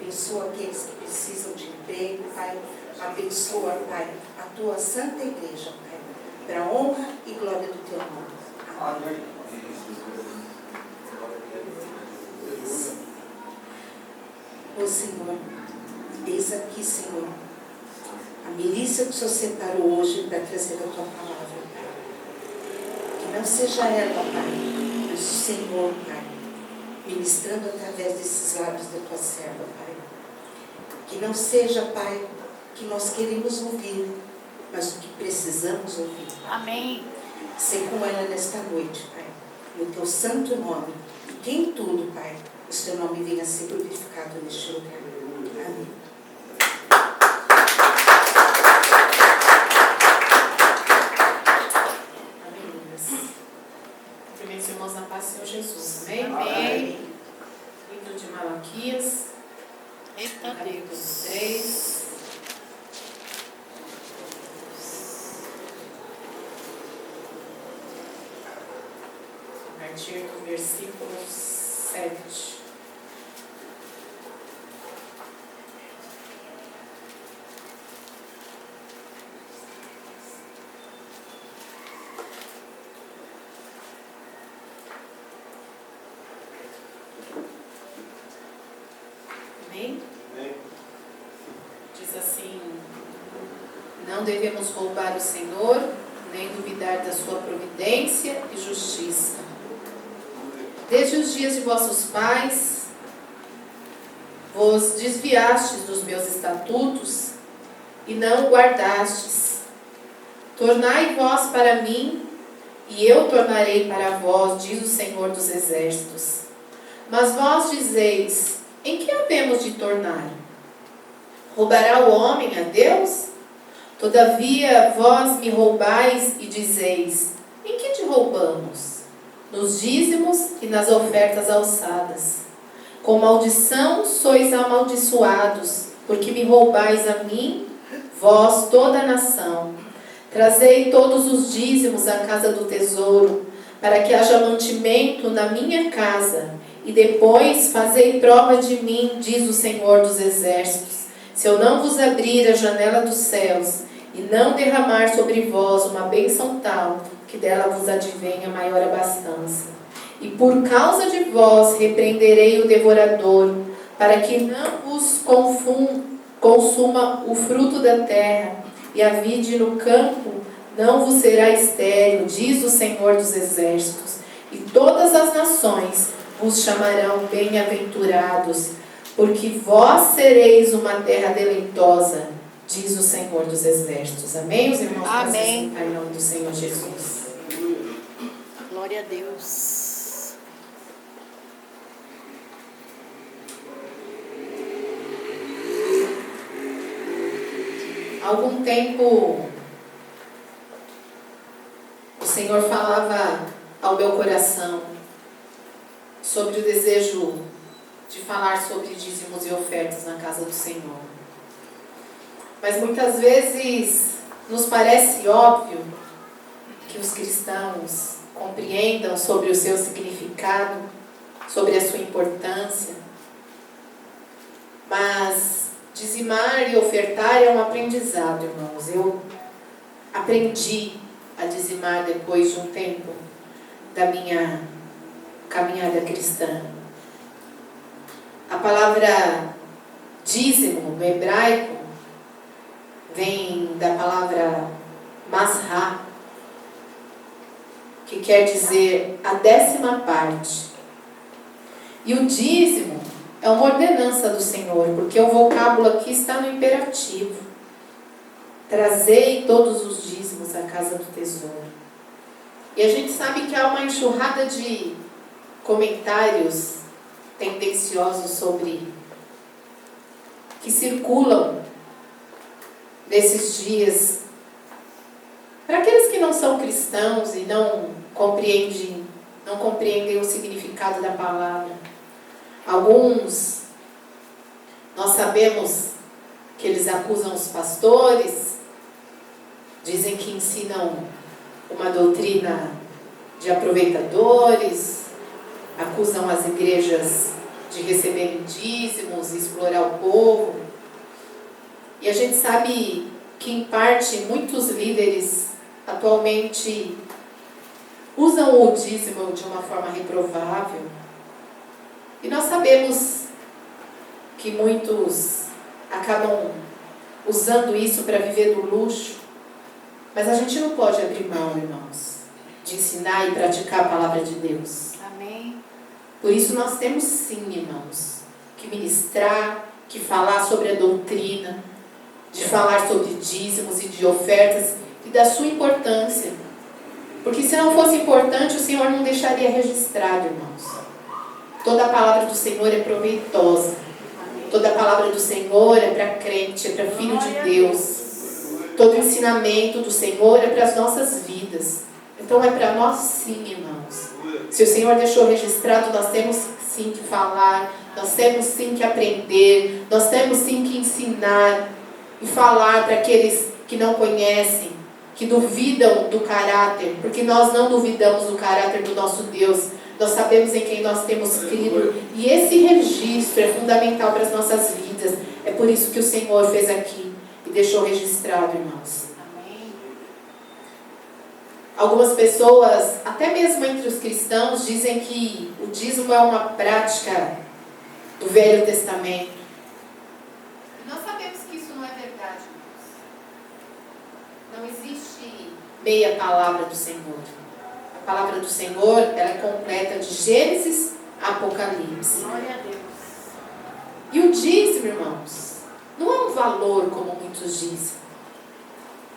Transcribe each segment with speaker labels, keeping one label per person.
Speaker 1: abençoa aqueles que precisam de emprego, Pai. Abençoa, Pai, a tua santa igreja, Pai, para a honra e glória do teu nome. Amém. Ô Senhor, eis aqui, Senhor, a milícia que o Senhor separou hoje para trazer a tua palavra, Pai. Que não seja ela, Pai, mas o Senhor, Pai, ministrando através desses lábios da tua serva, Pai. Que não seja, Pai, que nós queremos ouvir, mas o que precisamos ouvir.
Speaker 2: Amém.
Speaker 1: Ser com ela nesta noite, Pai, no teu santo nome, e que em tudo, Pai, o teu nome venha a ser glorificado neste lugar. Amém.
Speaker 3: Amém, meninas. Cumprimento os irmãos na paz do Senhor Jesus. Amém?
Speaker 2: Amém.
Speaker 3: Livro de Malaquias,
Speaker 2: Eita
Speaker 3: capítulo
Speaker 2: Deus.
Speaker 3: 3. A partir do versículo 7. Amém? Diz assim: não devemos roubar o Senhor, nem duvidar da sua providência e justiça. Desde os dias de vossos pais, vos desviastes dos meus estatutos e não guardastes. Tornai vós para mim, e eu tornarei para vós, diz o Senhor dos Exércitos. Mas vós dizeis: em que havemos de tornar? Roubará o homem a Deus? Todavia vós me roubais e dizeis: em que te roubamos? Nos dízimos e nas ofertas alçadas. Com maldição sois amaldiçoados, porque me roubais a mim, vós toda a nação. Trazei todos os dízimos à casa do tesouro, para que haja mantimento na minha casa, e depois fazei prova de mim, diz o Senhor dos Exércitos, se eu não vos abrir a janela dos céus, e não derramar sobre vós uma bênção tal, que dela vos advenha maior abastança. E por causa de vós repreenderei o devorador, para que não vos consuma o fruto da terra, e a vide no campo não vos será estéril, diz o Senhor dos Exércitos. E todas as nações vos chamarão bem-aventurados, porque vós sereis uma terra deleitosa, diz o Senhor dos Exércitos. Amém, os irmãos?
Speaker 2: Amém.
Speaker 3: Em nome do Senhor Jesus.
Speaker 2: Glória a Deus.
Speaker 3: Há algum tempo, o Senhor falava ao meu coração sobre o desejo de falar sobre dízimos e ofertas na casa do Senhor. Mas muitas vezes nos parece óbvio que os cristãos compreendam sobre o seu significado, sobre a sua importância. Mas dizimar e ofertar é um aprendizado, irmãos. Eu aprendi a dizimar depois de um tempo da minha caminhada cristã. A palavra dízimo no hebraico vem da palavra masrá, que quer dizer a 10ª parte. E o dízimo é uma ordenança do Senhor, porque o vocábulo aqui está no imperativo. Trazei todos os dízimos à casa do tesouro. E a gente sabe que há uma enxurrada de comentários tendenciosos sobre que circulam nesses dias para aqueles que não são cristãos e não compreendem o significado da palavra. Alguns, nós sabemos que eles acusam os pastores, dizem que ensinam uma doutrina de aproveitadores, acusam as igrejas de receberem dízimos, explorar o povo. E a gente sabe que, em parte, muitos líderes atualmente usam o dízimo de uma forma reprovável. E nós sabemos que muitos acabam usando isso para viver do luxo. Mas a gente não pode abrir mão, irmãos, de ensinar e praticar a palavra de Deus.
Speaker 2: Amém.
Speaker 3: Por isso nós temos sim, irmãos, que ministrar, que falar sobre a doutrina, de falar sobre dízimos e de ofertas e da sua importância. Porque se não fosse importante, o Senhor não deixaria registrado, irmãos. Toda a palavra do Senhor é proveitosa. Toda a palavra do Senhor é para crente, é para filho de Deus. Todo o ensinamento do Senhor é para as nossas vidas. Então é para nós sim, irmãos. Se o Senhor deixou registrado, nós temos sim que falar, nós temos sim que aprender, nós temos sim que ensinar e falar para aqueles que não conhecem, que duvidam do caráter, porque nós não duvidamos do caráter do nosso Deus. Nós sabemos em quem nós temos crido. E esse registro é fundamental para as nossas vidas. É por isso que o Senhor fez aqui e deixou registrado, irmãos.
Speaker 2: Amém.
Speaker 3: Algumas pessoas, até mesmo entre os cristãos, dizem que o dízimo é uma prática do Velho Testamento. Nós sabemos que isso não é verdade, irmãos. Não existe meia palavra do Senhor. A palavra do Senhor, ela é completa de Gênesis a Apocalipse.
Speaker 2: Glória a Deus.
Speaker 3: E o dízimo, irmãos, não é um valor como muitos dizem.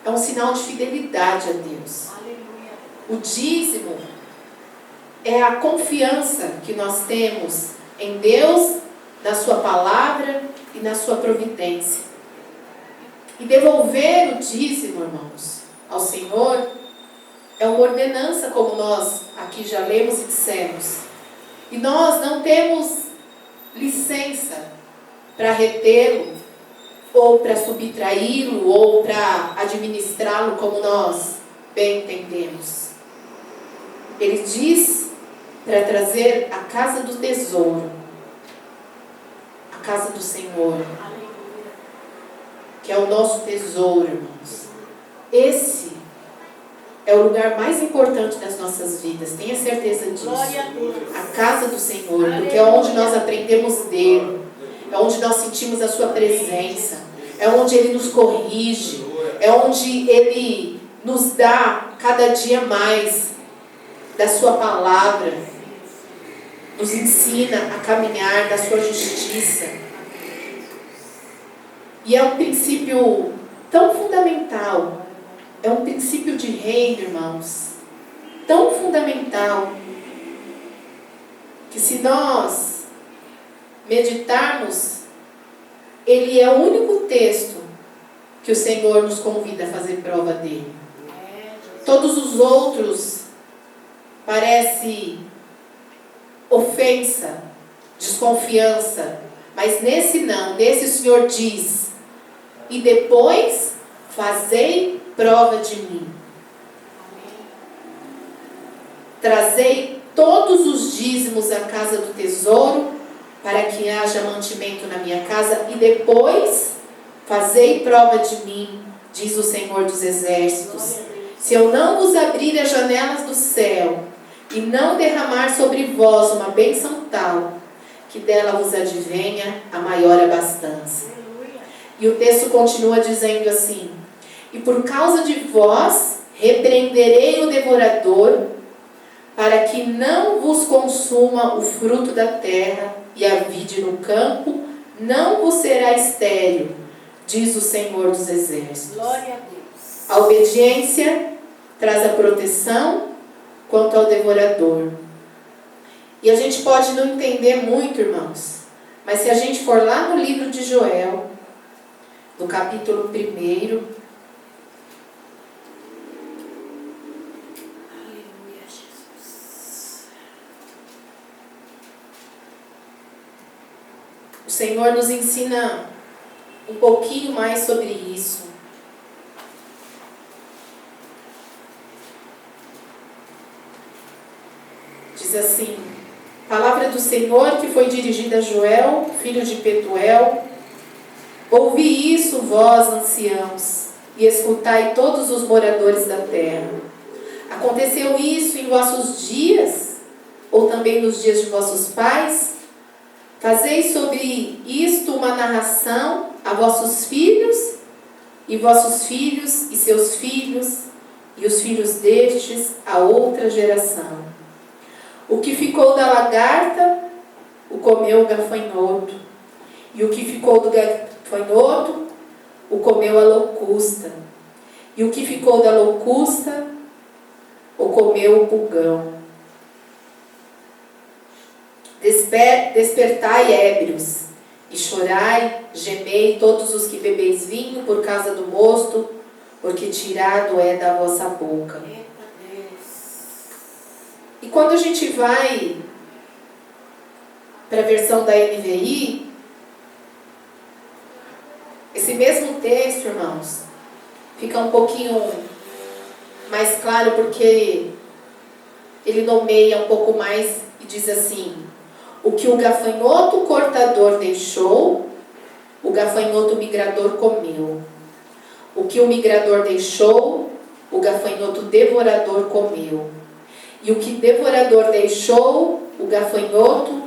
Speaker 3: É um sinal de fidelidade a Deus.
Speaker 2: Aleluia.
Speaker 3: O dízimo é a confiança que nós temos em Deus, na sua palavra e na sua providência. E devolver o dízimo, irmãos, ao Senhor é uma ordenança, como nós aqui já lemos e dissemos. E nós não temos licença para retê-lo, ou para subtraí-lo, ou para administrá-lo como nós bem entendemos. Ele diz para trazer a casa do tesouro, a casa do Senhor, que é o nosso tesouro, irmãos. Esse é o lugar mais importante das nossas vidas, tenha certeza disso.
Speaker 2: Glória a Deus.
Speaker 3: A casa do Senhor, porque é onde nós aprendemos dele, é onde nós sentimos a sua presença, é onde ele nos corrige, é onde ele nos dá cada dia mais da sua palavra, nos ensina a caminhar da sua justiça. E é um princípio tão fundamental, é um princípio de reino, irmãos, tão fundamental, que se nós meditarmos, ele é o único texto que o Senhor nos convida a fazer prova dele. Todos os outros parece ofensa, desconfiança, mas nesse não, nesse o Senhor diz: e depois fazei prova de mim. Trazei todos os dízimos à casa do tesouro, para que haja mantimento na minha casa, e depois fazei prova de mim, diz o Senhor dos Exércitos. Se eu não vos abrir as janelas do céu, e não derramar sobre vós uma bênção tal, que dela vos advenha a maior abastança. E o texto continua dizendo assim: e por causa de vós repreenderei o devorador, para que não vos consuma o fruto da terra, e a vide no campo não vos será estéril, diz o Senhor dos Exércitos.
Speaker 2: Glória a Deus.
Speaker 3: A obediência traz a proteção quanto ao devorador. E a gente pode não entender muito, irmãos, mas se a gente for lá no livro de Joel, no capítulo 1, o Senhor nos ensina um pouquinho mais sobre isso. Diz assim: Palavra do Senhor que foi dirigida a Joel, filho de Petuel. Ouvi isso, vós, anciãos, e escutai todos os moradores da terra. Aconteceu isso em vossos dias, ou também nos dias de vossos pais? Fazeis sobre isto uma narração a vossos filhos, e vossos filhos e seus filhos, e os filhos destes a outra geração. O que ficou da lagarta, o comeu o gafanhoto, e o que ficou do gafanhoto, o comeu a locusta, e o que ficou da locusta, o comeu o pulgão. Despertai, ébrios, e chorai, gemei todos os que bebeis vinho por causa do mosto, porque tirado é da vossa boca. E quando a gente vai para a versão da NVI, esse mesmo texto, irmãos, fica um pouquinho mais claro, porque ele nomeia um pouco mais e diz assim: o que o gafanhoto cortador deixou, o gafanhoto migrador comeu. O que o migrador deixou, o gafanhoto devorador comeu. E o que devorador deixou, o gafanhoto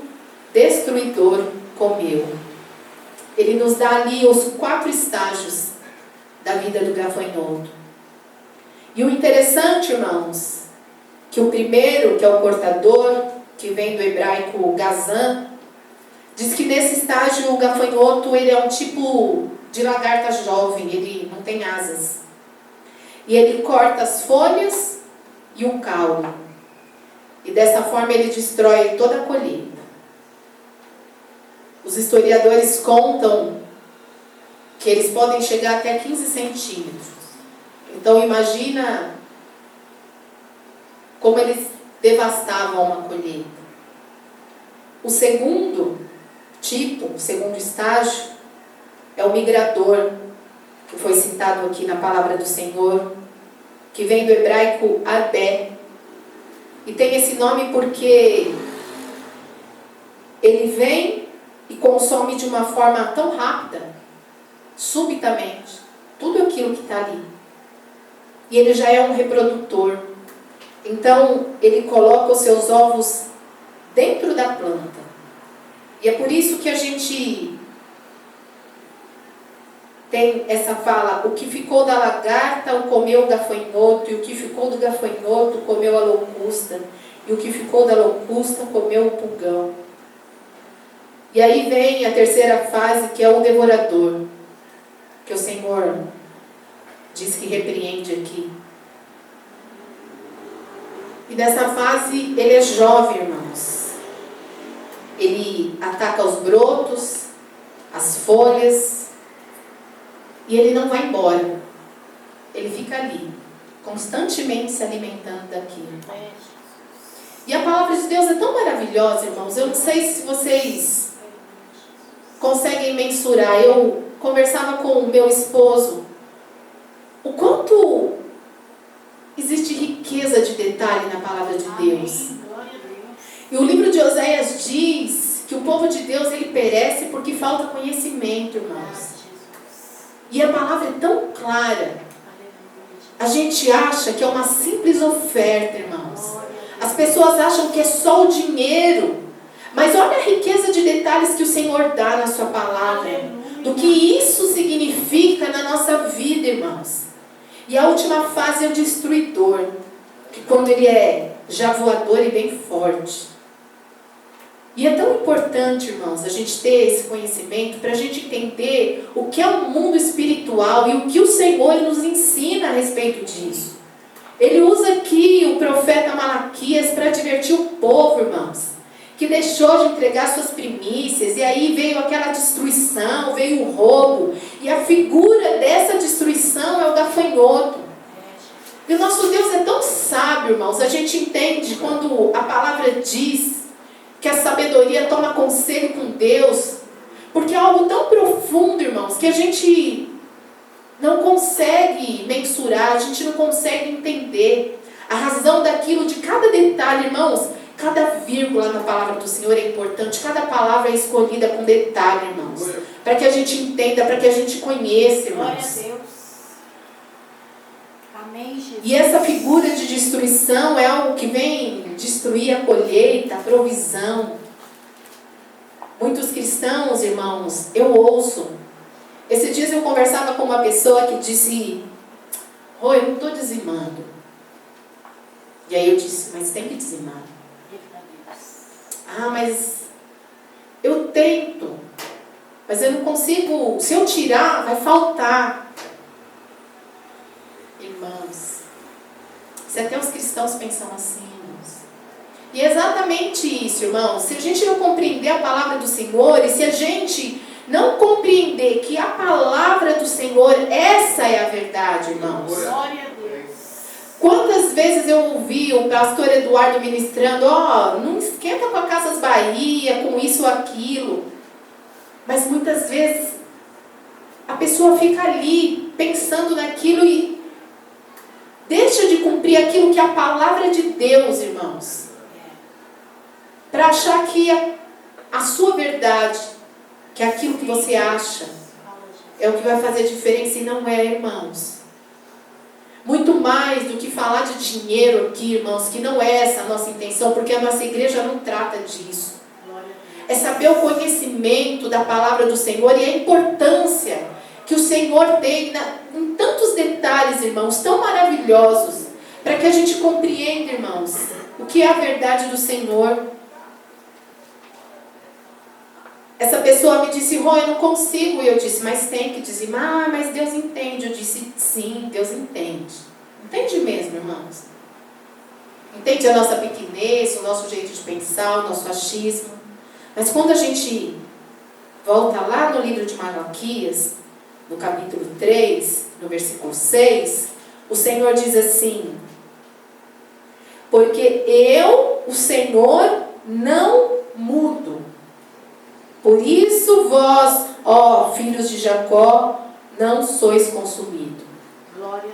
Speaker 3: destruidor comeu. Ele nos dá ali os 4 estágios da vida do gafanhoto. E o interessante, irmãos, que o primeiro, que é o cortador, que vem do hebraico gazan, diz que nesse estágio o gafanhoto ele é um tipo de lagarta jovem, ele não tem asas. E ele corta as folhas e o caule. E dessa forma ele destrói toda a colheita. Os historiadores contam que eles podem chegar até 15 centímetros. Então imagina como eles devastavam uma colheita. O segundo tipo, o segundo estágio, é o migrador, que foi citado aqui na palavra do Senhor, que vem do hebraico arbé. E tem esse nome porque ele vem e consome de uma forma tão rápida, subitamente, tudo aquilo que está ali. E ele já é um reprodutor. Então, ele coloca os seus ovos dentro da planta. E é por isso que a gente tem essa fala: o que ficou da lagarta o comeu o gafanhoto, e o que ficou do gafanhoto comeu a locusta, e o que ficou da locusta comeu o pulgão. E aí vem a terceira fase, que é o devorador, que o Senhor diz que repreende aqui. E nessa fase ele é jovem, irmãos. Ele ataca os brotos, as folhas, e ele não vai embora. Ele fica ali, constantemente se alimentando daquilo. E a palavra de Deus é tão maravilhosa, irmãos. Eu não sei se vocês conseguem mensurar. Eu conversava com o meu esposo o quanto existe riqueza de detalhe na palavra de Deus. E o livro de Oséias diz que o povo de Deus ele perece porque falta conhecimento, irmãos. E a palavra é tão clara. A gente acha que é uma simples oferta, irmãos. As pessoas acham que é só o dinheiro. Mas olha a riqueza de detalhes que o Senhor dá na sua palavra. Do que isso significa na nossa vida, irmãos. E a última fase é o destruidor. Que quando ele é já voador e bem forte. E é tão importante, irmãos, a gente ter esse conhecimento para a gente entender o que é o mundo espiritual e o que o Senhor nos ensina a respeito disso. Ele usa aqui o profeta Malaquias para advertir o povo, irmãos, que deixou de entregar suas primícias, e aí veio aquela destruição, veio o roubo, e a figura dessa destruição é o gafanhoto. E o nosso Deus é tão sábio, irmãos, a gente entende quando a palavra diz que a sabedoria toma conselho com Deus, porque é algo tão profundo, irmãos, que a gente não consegue mensurar, a gente não consegue entender a razão daquilo, de cada detalhe, irmãos. Cada vírgula na palavra do Senhor é importante, cada palavra é escolhida com detalhe, irmãos. Para que a gente entenda, para que a gente conheça,
Speaker 2: Glória a
Speaker 3: irmãos.
Speaker 2: Deus. Amém, Jesus.
Speaker 3: E essa figura de destruição é algo que vem destruir a colheita, a provisão. Muitos cristãos, irmãos, eu ouço. Esses dias eu conversava com uma pessoa que disse: "Rô, eu não estou dizimando." E aí eu disse: "Mas tem que dizimar." "Ah, mas eu tento, mas eu não consigo, se eu tirar, vai faltar." Irmãos, se até os cristãos pensam assim, irmãos. E é exatamente isso, irmãos. Se a gente não compreender a palavra do Senhor, e se a gente não compreender que a palavra do Senhor, essa é a verdade, irmãos.
Speaker 2: Glória a Deus.
Speaker 3: Quantas vezes eu ouvi o pastor Eduardo ministrando: não esquenta com a Casas Bahia, com isso ou aquilo. Mas muitas vezes a pessoa fica ali pensando naquilo e deixa de cumprir aquilo que é a palavra de Deus, irmãos. Para achar que a sua verdade, que é aquilo que você acha, é o que vai fazer diferença, e não é, irmãos. Muito mais do que falar de dinheiro aqui, irmãos, que não é essa a nossa intenção, porque a nossa igreja não trata disso. É saber o conhecimento da palavra do Senhor e a importância que o Senhor tem em tantos detalhes, irmãos, tão maravilhosos, para que a gente compreenda, irmãos, o que é a verdade do Senhor. Essa pessoa me disse: "Rô, eu não consigo." E eu disse: "Mas tem que dizimar." "Ah, mas Deus entende." Eu disse: "Sim, Deus entende." Entende mesmo, irmãos. Entende a nossa pequenez, o nosso jeito de pensar, o nosso achismo. Mas quando a gente volta lá no livro de Malaquias, no capítulo 3, no versículo 6, o Senhor diz assim: "Porque eu, o Senhor, não mudo. Por isso vós, ó filhos de Jacó, não sois consumidos."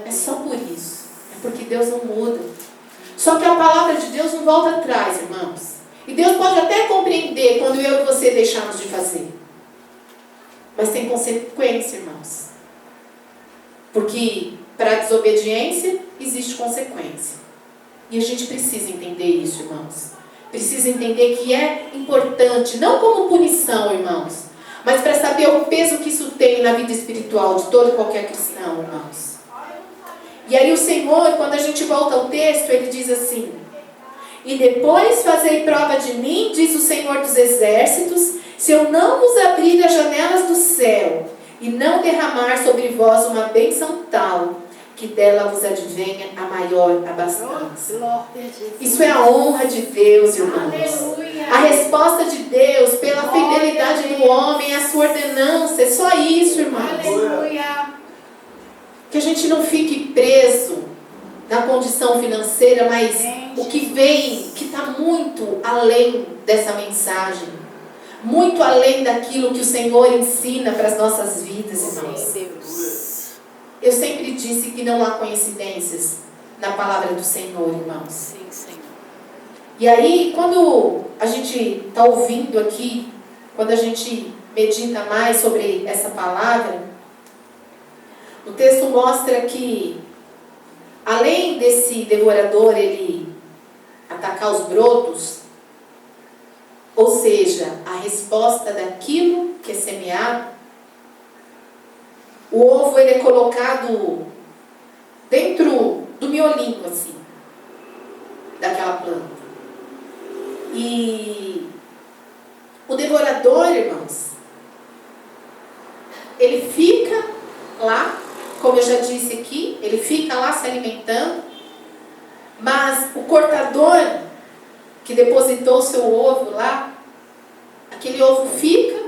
Speaker 3: É só por isso. É porque Deus não muda. Só que a palavra de Deus não volta atrás, irmãos. E Deus pode até compreender quando eu e você deixarmos de fazer. Mas tem consequência, irmãos. Porque para a desobediência existe consequência. E a gente precisa entender isso, irmãos. Precisa entender que é importante, não como punição, irmãos, mas para saber o peso que isso tem na vida espiritual de todo e qualquer cristão, irmãos. E aí o Senhor, quando a gente volta ao texto, ele diz assim: "E depois fazei prova de mim, diz o Senhor dos Exércitos, se eu não vos abrir as janelas do céu e não derramar sobre vós uma bênção tal, que dela vos advenha a maior abastança." Isso é a honra de Deus, irmãos.
Speaker 2: Aleluia.
Speaker 3: A resposta de Deus pela fidelidade do homem, a sua ordenança. É só isso, irmãos.
Speaker 2: Aleluia.
Speaker 3: Que a gente não fique preso na condição financeira, mas o que vem, que está muito além dessa mensagem. Muito além daquilo que o Senhor ensina para as nossas vidas, irmãos. Eu sempre disse que não há coincidências na palavra do Senhor, irmãos.
Speaker 2: Sim, Senhor.
Speaker 3: E aí, quando a gente está ouvindo aqui, quando a gente medita mais sobre essa palavra, o texto mostra que, além desse devorador ele atacar os brotos, ou seja, a resposta daquilo que é semeado, o ovo ele é colocado dentro do miolinho, assim, daquela planta. E o devorador, irmãos, ele fica lá, como eu já disse aqui, ele fica lá se alimentando, mas o cortador que depositou o seu ovo lá, aquele ovo fica,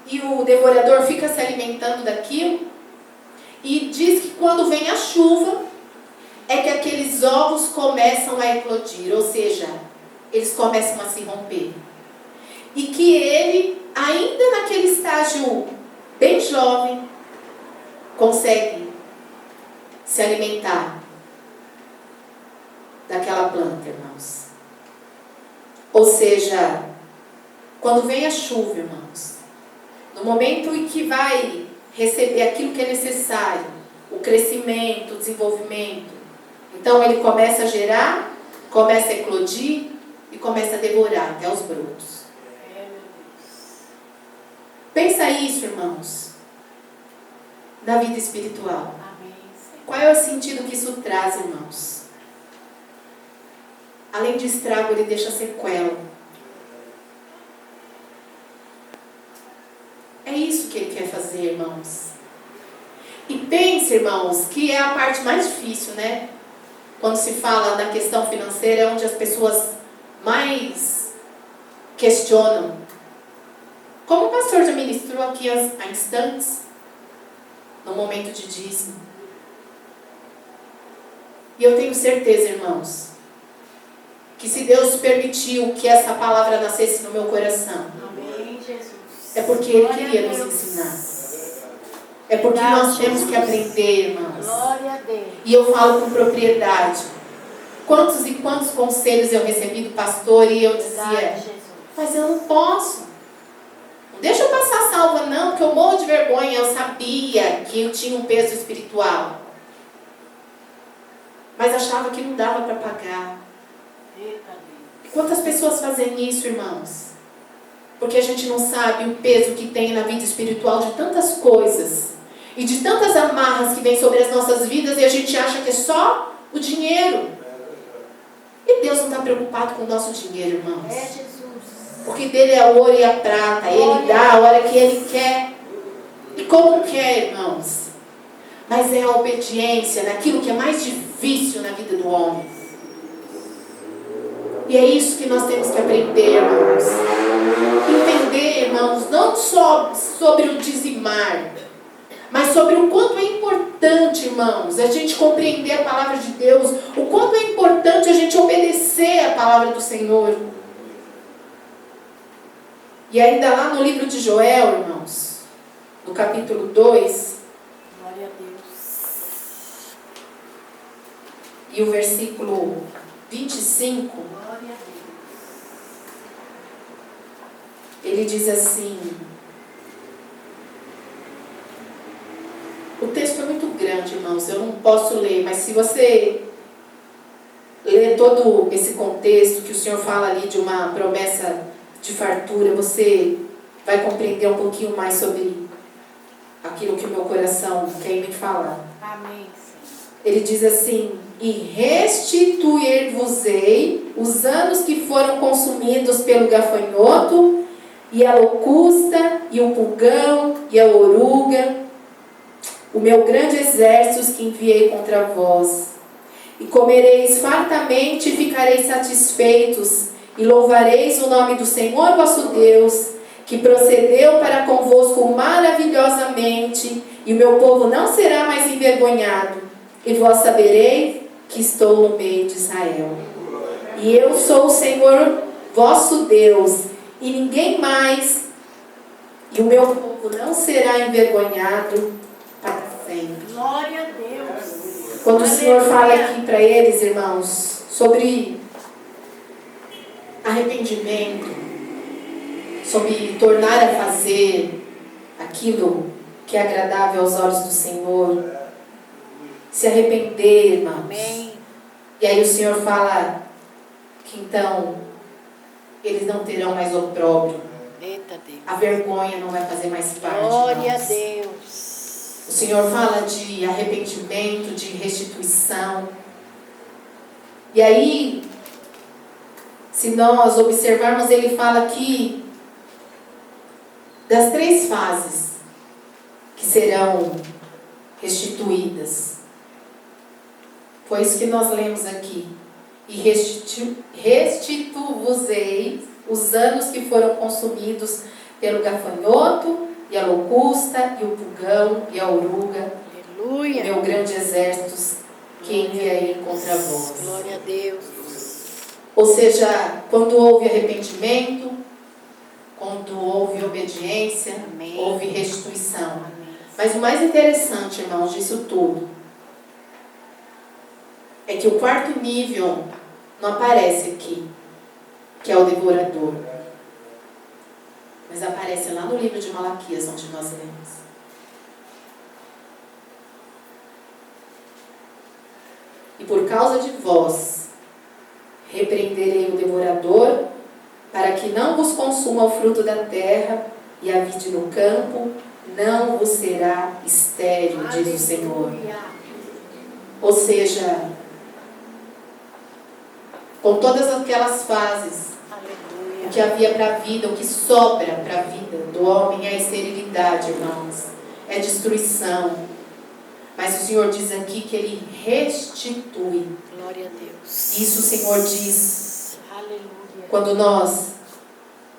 Speaker 3: e o devorador fica se alimentando daquilo, e diz que quando vem a chuva, é que aqueles ovos começam a eclodir, ou seja, eles começam a se romper. E que ele, ainda naquele estágio bem jovem, consegue se alimentar daquela planta, irmãos. Ou seja, quando vem a chuva, irmãos, no momento em que vai receber aquilo que é necessário, o crescimento, o desenvolvimento, então ele começa a gerar, começa a eclodir e começa a devorar até os brotos. Pensa isso, irmãos, na vida espiritual. Qual é o sentido que isso traz, irmãos? Além de estrago, ele deixa sequela. É isso que ele quer fazer, irmãos. E pense, irmãos, que é a parte mais difícil, né? Quando se fala da questão financeira, é onde as pessoas mais questionam. Como o pastor já ministrou aqui há instantes, no momento de dízimo. E eu tenho certeza, irmãos, que se Deus permitiu que essa palavra nascesse no meu coração,
Speaker 2: Amém, Jesus.
Speaker 3: é porque Ele
Speaker 2: Glória
Speaker 3: queria
Speaker 2: a
Speaker 3: nos
Speaker 2: Deus.
Speaker 3: ensinar. É porque nós temos que aprender, irmãos.
Speaker 2: Glória a Deus.
Speaker 3: E eu falo com propriedade. Quantos e quantos conselhos eu recebi do pastor e eu
Speaker 2: Verdade,
Speaker 3: dizia,
Speaker 2: Jesus.
Speaker 3: mas eu não posso. Não deixa eu passar salva não, que eu morro de vergonha. Eu sabia que eu tinha um peso espiritual. Mas achava que não dava para pagar.
Speaker 2: Eita Deus.
Speaker 3: Quantas pessoas fazem isso, irmãos? Porque a gente não sabe o peso que tem na vida espiritual de tantas coisas. E de tantas amarras que vêm sobre as nossas vidas e a gente acha que é só o dinheiro. E Deus não está preocupado com o nosso dinheiro, irmãos.
Speaker 2: É Jesus.
Speaker 3: Porque dele é o ouro e a prata. Ele dá a hora que Ele quer. E como quer, irmãos. Mas é a obediência naquilo que é mais difícil na vida do homem. E é isso que nós temos que aprender, irmãos. Entender, irmãos, não só sobre o dizimar, mas sobre o quanto é importante, irmãos, a gente compreender a palavra de Deus, o quanto é importante a gente obedecer a palavra do Senhor. E ainda lá no livro de Joel, irmãos, no capítulo 2,
Speaker 2: Glória a Deus.
Speaker 3: e o versículo 25,
Speaker 2: Glória a Deus.
Speaker 3: ele diz assim, o texto é muito grande, irmãos, eu não posso ler, mas se você ler todo esse contexto que o Senhor fala ali de uma promessa de fartura, você vai compreender um pouquinho mais sobre aquilo que o meu coração quer me falar.
Speaker 2: Amém, Senhor.
Speaker 3: Ele diz assim, e restituir-vos-ei os anos que foram consumidos pelo gafanhoto, e a locusta, e o pulgão, e a oruga, o meu grande exército que enviei contra vós. E comereis fartamente e ficareis satisfeitos, e louvareis o nome do Senhor vosso Deus, que procedeu para convosco maravilhosamente, e o meu povo não será mais envergonhado, e vós sabereis que estou no meio de Israel. E eu sou o Senhor vosso Deus, e ninguém mais, e o meu povo não será envergonhado para sempre.
Speaker 2: Glória a Deus.
Speaker 3: Quando o Senhor fala
Speaker 2: Aleluia.
Speaker 3: aqui para eles, irmãos, sobre arrependimento, sobre tornar a fazer aquilo que é agradável aos olhos do Senhor, se arrepender, irmãos.
Speaker 2: Amém.
Speaker 3: E aí o Senhor fala que então eles não terão mais opróbrio,
Speaker 2: Eita Deus.
Speaker 3: a vergonha não vai fazer mais parte.
Speaker 2: Glória a
Speaker 3: irmãos.
Speaker 2: Deus.
Speaker 3: O Senhor fala de arrependimento, de restituição. E aí, se nós observarmos, ele fala aqui das 3 fases que serão restituídas. Foi isso que nós lemos aqui. E restituo-vos-ei os anos que foram consumidos pelo gafanhoto, e a locusta, e o pulgão, e a oruga,
Speaker 2: Aleluia.
Speaker 3: meu grande exército que enviarei contra vós.
Speaker 2: Glória a Deus.
Speaker 3: Ou seja, quando houve arrependimento, quando houve obediência,
Speaker 2: Amém.
Speaker 3: houve restituição.
Speaker 2: Amém.
Speaker 3: Mas o mais interessante, irmãos, disso tudo, é que o 4º nível não aparece aqui. que é o devorador. Mas aparece lá no livro de Malaquias, onde nós lemos. E por causa de vós, repreenderei o devorador, para que não vos consuma o fruto da terra, e a vide no campo não vos será estéril, diz o Senhor. Ou seja, com todas aquelas fases, o que havia para a vida, o que sobra para a vida do homem é a esterilidade, irmãos, é destruição. Mas o Senhor diz aqui que Ele restitui.
Speaker 2: Glória a Deus.
Speaker 3: Isso o Senhor diz.
Speaker 2: Aleluia.
Speaker 3: Quando nós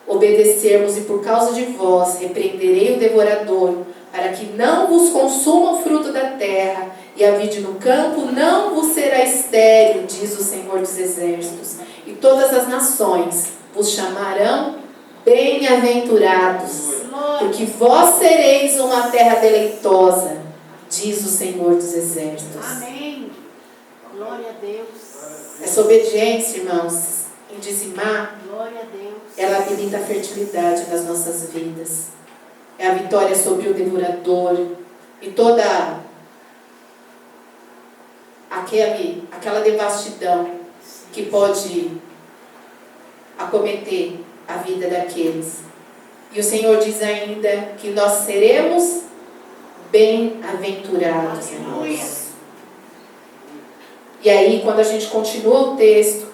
Speaker 3: obedecermos, e por causa de vós repreenderei o devorador, para que não vos consuma o fruto da terra, e a vide no campo não vos será estéril, diz o Senhor dos Exércitos. E todas as nações vos chamarão bem-aventurados, porque vós sereis uma terra deleitosa, diz o Senhor dos Exércitos.
Speaker 2: Amém. Glória a Deus.
Speaker 3: Essa obediência, irmãos, em dizimar,
Speaker 2: Glória a Deus.
Speaker 3: ela habilita a fertilidade nas nossas vidas. É a vitória sobre o devorador e toda aquela devastidão que pode acometer a vida daqueles. E o Senhor diz ainda que nós seremos bem-aventurados, irmãos. E aí, quando a gente continua o texto,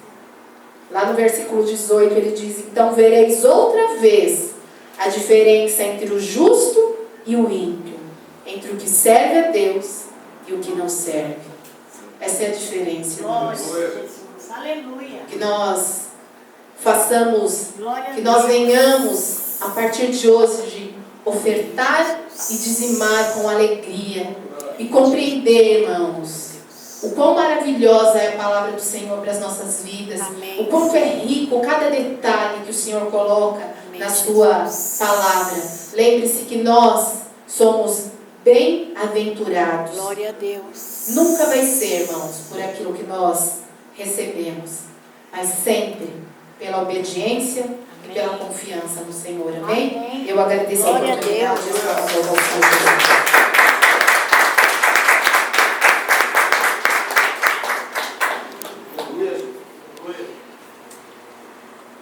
Speaker 3: lá no versículo 18, ele diz: então vereis outra vez a diferença entre o justo e o ímpio, entre o que serve a Deus e o que não serve. Essa é a diferença, irmãos.
Speaker 2: Aleluia.
Speaker 3: Que nós façamos,
Speaker 2: Glória
Speaker 3: que nós venhamos, a partir de hoje, ofertar e dizimar com alegria e compreender, irmãos, o quão maravilhosa é a palavra do Senhor para as nossas vidas.
Speaker 2: Amém.
Speaker 3: O quanto é rico cada detalhe que o Senhor coloca na sua palavra. Lembre-se que nós somos bem-aventurados.
Speaker 2: Glória a Deus.
Speaker 3: Nunca vai ser, irmãos, por aquilo que nós recebemos, mas sempre pela obediência e pela confiança no Senhor. Amém?
Speaker 2: Amém.
Speaker 3: Eu agradeço
Speaker 2: Glória
Speaker 3: a
Speaker 2: a
Speaker 3: oportunidade
Speaker 2: Deus.
Speaker 3: de estar com vocês.